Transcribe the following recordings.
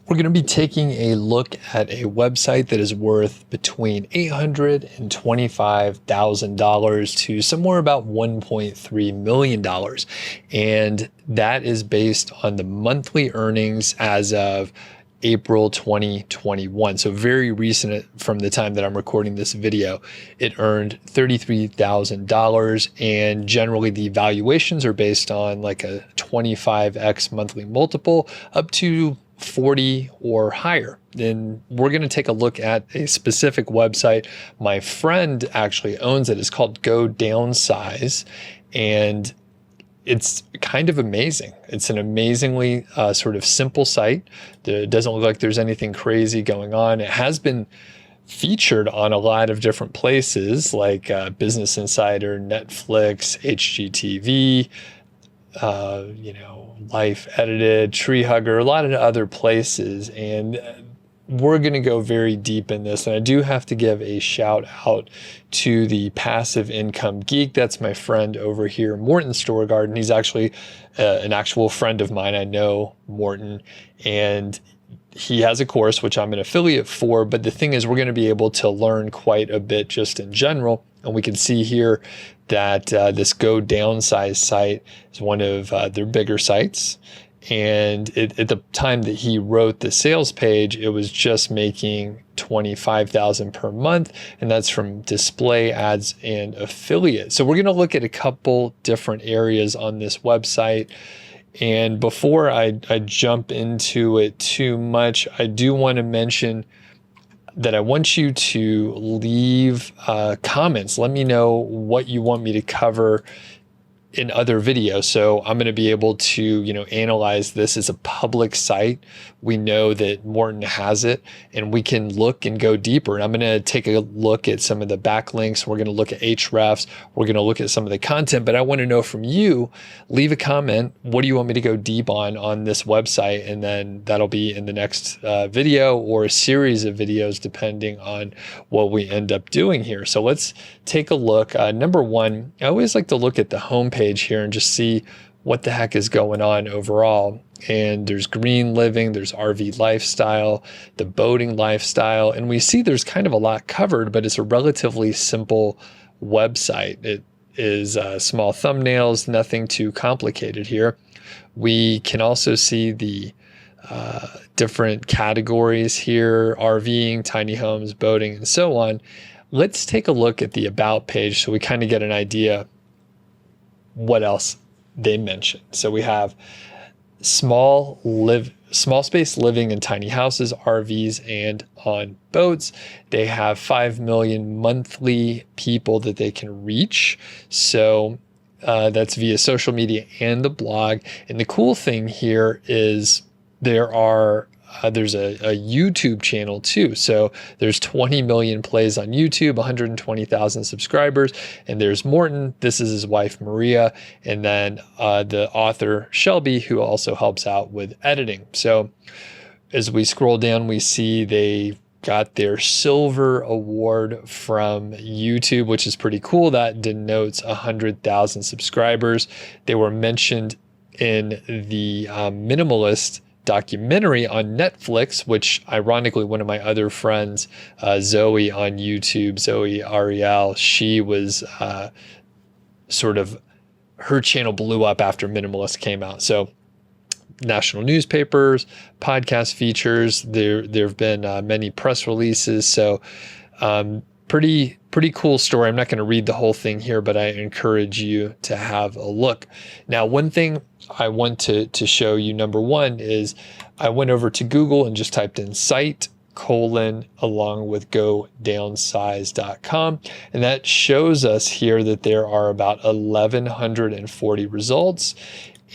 We're going to be taking a look at a website that is worth between $825,000 to somewhere about $1.3 million. And that is based on the monthly earnings as of April 2021. So very recent from the time that I'm recording this video. It earned $33,000, and generally the valuations are based on like a 25x monthly multiple up to 40 or higher. And we're going to take a look at a specific website. My friend actually owns it. It's called Downsize, and it's kind of amazing. It's an amazingly sort of simple site. It doesn't look like there's anything crazy going on. It has been featured on a lot of different places like Business Insider, Netflix, HGTV, Life Edited, Tree Hugger, a lot of other places. And we're going to go very deep in this. And I do have to give a shout out to the Passive Income Geek. That's my friend over here, Morten Storgaard. And he's actually an actual friend of mine. I know Morten, and he has a course, which I'm an affiliate for. But the thing is, we're going to be able to learn quite a bit just in general. And we can see here that this Downsize site is one of their bigger sites. And at the time that he wrote the sales page, it was just making $25,000 per month. And that's from display ads and affiliate. So we're going to look at a couple different areas on this website. And before I jump into it too much, I do want to mention that I want you to leave comments. Let me know what you want me to cover in other videos. So I'm going to be able to, analyze this as a public site. We know that Morten has it, and we can look and go deeper. And I'm going to take a look at some of the backlinks. We're going to look at Ahrefs. We're going to look at some of the content, but I want to know from you, leave a comment. What do you want me to go deep on this website? And then that'll be in the next video or a series of videos, depending on what we end up doing here. So let's take a look. Number one, I always like to look at the homepage here and just see what the heck is going on overall. And there's green living, there's RV lifestyle, the boating lifestyle, and we see there's kind of a lot covered, but it's a relatively simple website. It is small thumbnails, nothing too complicated here. We can also see the different categories here: RVing, tiny homes, boating, and so on. Let's take a look at the About page so we kind of get an idea what else they mentioned. So we have small space living in tiny houses, RVs, and on boats. They have 5 million monthly people that they can reach. So that's via social media and the blog. And the cool thing here is there's a YouTube channel too. So there's 20 million plays on YouTube, 120,000 subscribers. And there's Morten. This is his wife, Maria. And then the author, Shelby, who also helps out with editing. So as we scroll down, we see they got their silver award from YouTube, which is pretty cool. That denotes 100,000 subscribers. They were mentioned in the Minimalist documentary on Netflix, which ironically one of my other friends, Zoe on YouTube, Zoe Ariel, she was her channel blew up after Minimalist came out. So national newspapers, podcast features, there have been many press releases. So pretty cool story. I'm not going to read the whole thing here, but I encourage you to have a look. Now, one thing I want to show you, number one, is I went over to Google and just typed in site : along with downsize.com. And that shows us here that there are about 1,140 results.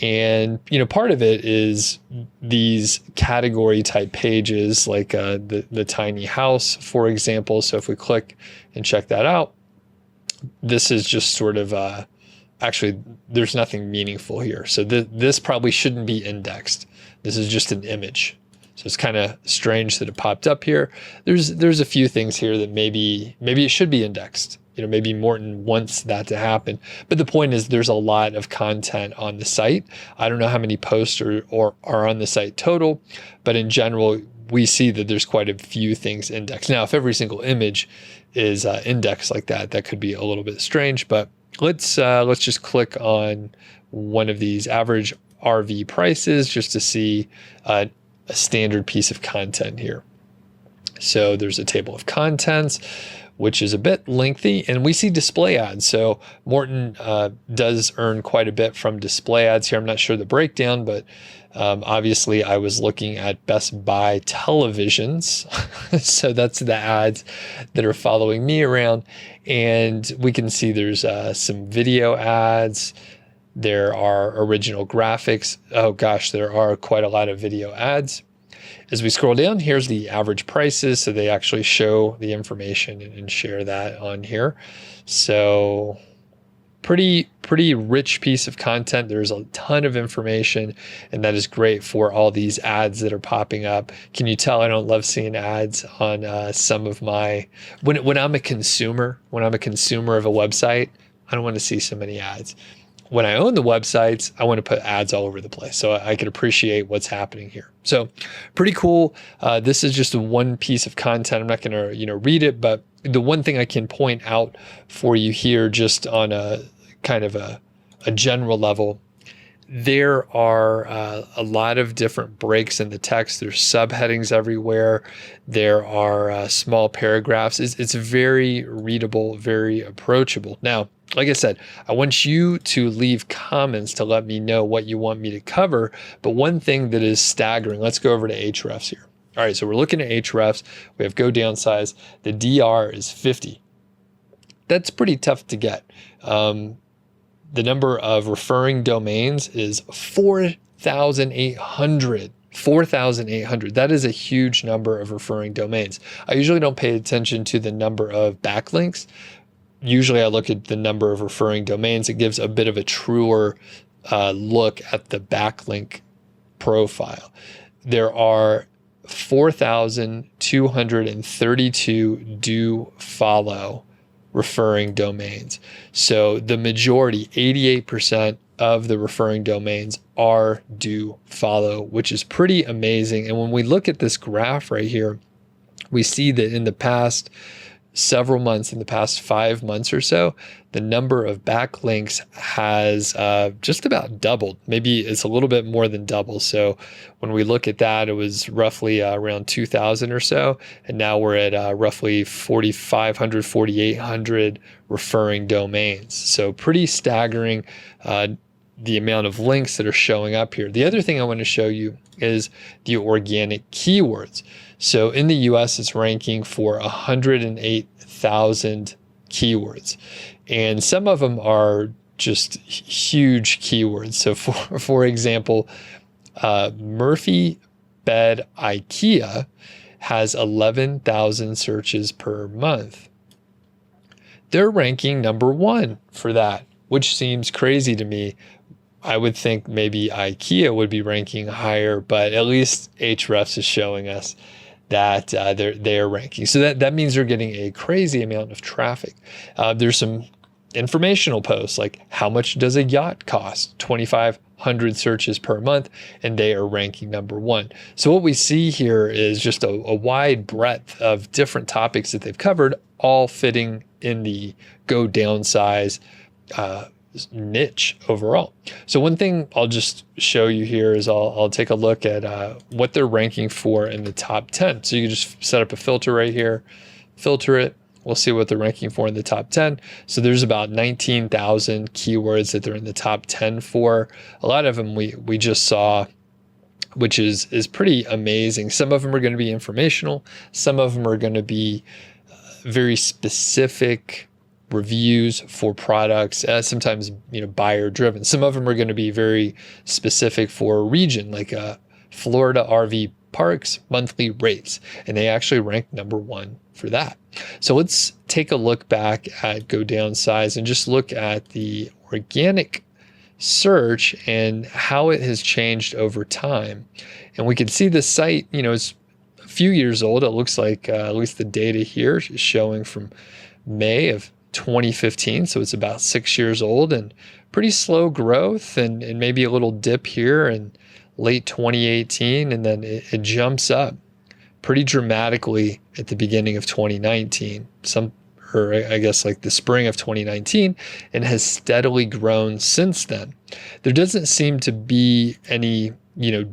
And, part of it is these category type pages, like the tiny house, for example. So if we click and check that out, this is just sort of, actually, there's nothing meaningful here. So this probably shouldn't be indexed. This is just an image. So it's kind of strange that it popped up here. There's a few things here that maybe it should be indexed. maybe Morten wants that to happen. But the point is there's a lot of content on the site. I don't know how many posts are on the site total, but in general, we see that there's quite a few things indexed. Now, if every single image is indexed like that, that could be a little bit strange, but let's just click on one of these average RV prices just to see a standard piece of content here. So there's a table of contents, which is a bit lengthy, and we see display ads. So Morten does earn quite a bit from display ads here. I'm not sure the breakdown, but obviously I was looking at Best Buy televisions. So that's the ads that are following me around. And we can see there's some video ads. There are original graphics. Oh gosh, there are quite a lot of video ads. As we scroll down, here's the average prices. So they actually show the information and share that on here. So pretty rich piece of content. There's a ton of information, and that is great for all these ads that are popping up. Can you tell I don't love seeing ads on some of my, when I'm a consumer of a website, I don't want to see so many ads. When I own the websites, I want to put ads all over the place so I can appreciate what's happening here. So pretty cool. This is just one piece of content. I'm not going to read it, but the one thing I can point out for you here, just on a kind of a general level, there are a lot of different breaks in the text. There's subheadings everywhere. There are small paragraphs. It's very readable, very approachable. Now, like I said, I want you to leave comments to let me know what you want me to cover. But one thing that is staggering, let's go over to Ahrefs here. All right, so we're looking at Ahrefs. We have Go Downsize. The DR is 50. That's pretty tough to get. The number of referring domains is 4,800. 4,800. That is a huge number of referring domains. I usually don't pay attention to the number of backlinks. Usually I look at the number of referring domains. It gives a bit of a truer look at the backlink profile. There are 4,232 do follow referring domains. So the majority, 88% of the referring domains are do follow, which is pretty amazing. And when we look at this graph right here, we see that in the past several months, in the past 5 months or so, the number of backlinks has just about doubled. Maybe it's a little bit more than double. So when we look at that, it was roughly around 2,000 or so. And now we're at roughly 4,500, 4,800 referring domains. So pretty staggering the amount of links that are showing up here. The other thing I want to show you is the organic keywords. So in the US, it's ranking for 108,000 keywords. And some of them are just huge keywords. So for example, Murphy bed IKEA has 11,000 searches per month. They're ranking number 1 for that, which seems crazy to me. I would think maybe IKEA would be ranking higher, but at least Ahrefs is showing us that they're ranking. So that means they're getting a crazy amount of traffic. There's some informational posts like, how much does a yacht cost? 2,500 searches per month, and they are ranking number 1. So what we see here is just a wide breadth of different topics that they've covered, all fitting in the Go Downsize niche overall. So one thing I'll just show you here is I'll take a look at what they're ranking for in the top 10. So you can just set up a filter right here, filter it. We'll see what they're ranking for in the top 10. So there's about 19,000 keywords that they're in the top 10 for. A lot of them we just saw, which is pretty amazing. Some of them are going to be informational. Some of them are going to be very specific reviews for products, sometimes buyer driven. Some of them are going to be very specific for a region, like Florida RV parks monthly rates, and they actually rank number 1 for that. So let's take a look back at Go Downsize and just look at the organic search and how it has changed over time. And we can see the site, is a few years old. It looks like at least the data here is showing from May of 2015. So it's about 6 years old, and pretty slow growth, and maybe a little dip here in late 2018. And then it jumps up pretty dramatically at the beginning of 2019, or I guess like the spring of 2019, and has steadily grown since then. There doesn't seem to be any,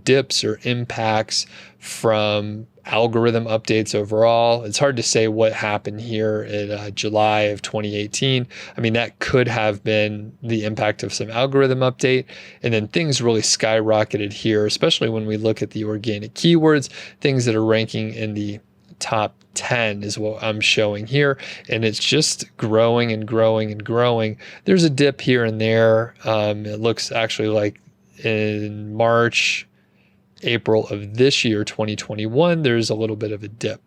dips or impacts from algorithm updates overall. It's hard to say what happened here in July of 2018. I mean, that could have been the impact of some algorithm update, and then things really skyrocketed here, especially when we look at the organic keywords, things that are ranking in the top 10 is what I'm showing here, and it's just growing and growing and growing. There's a dip here and there. It looks actually like in March, April of this year, 2021, there's a little bit of a dip.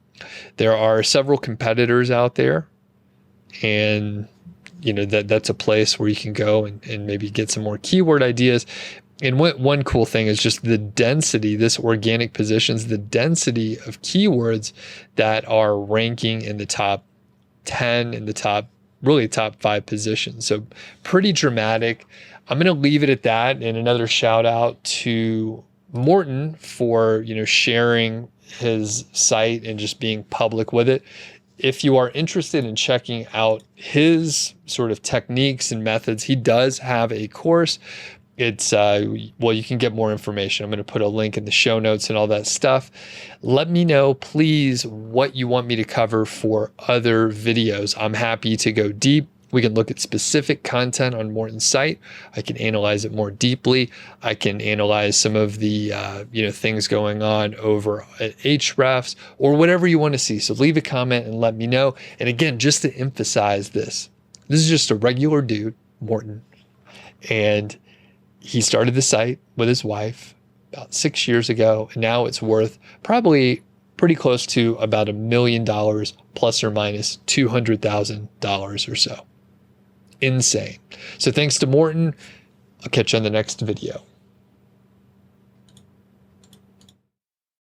There are several competitors out there, and that's a place where you can go and maybe get some more keyword ideas. And one cool thing is just the density, this organic positions, the density of keywords that are ranking in the top 10, in the top 5 positions. So pretty dramatic. I'm going to leave it at that. And another shout out to Morten for, sharing his site and just being public with it. If you are interested in checking out his sort of techniques and methods, he does have a course. It's, you can get more information. I'm going to put a link in the show notes and all that stuff. Let me know, please, what you want me to cover for other videos. I'm happy to go deep. We can look at specific content on Morten's site. I can analyze it more deeply. I can analyze some of the things going on over at Ahrefs, or whatever you want to see. So leave a comment and let me know. And again, just to emphasize this is just a regular dude, Morten, and he started the site with his wife about 6 years ago, and now it's worth probably pretty close to about $1 million plus or minus $200,000 or so. Insane. So thanks to Morten. I'll catch you on the next video.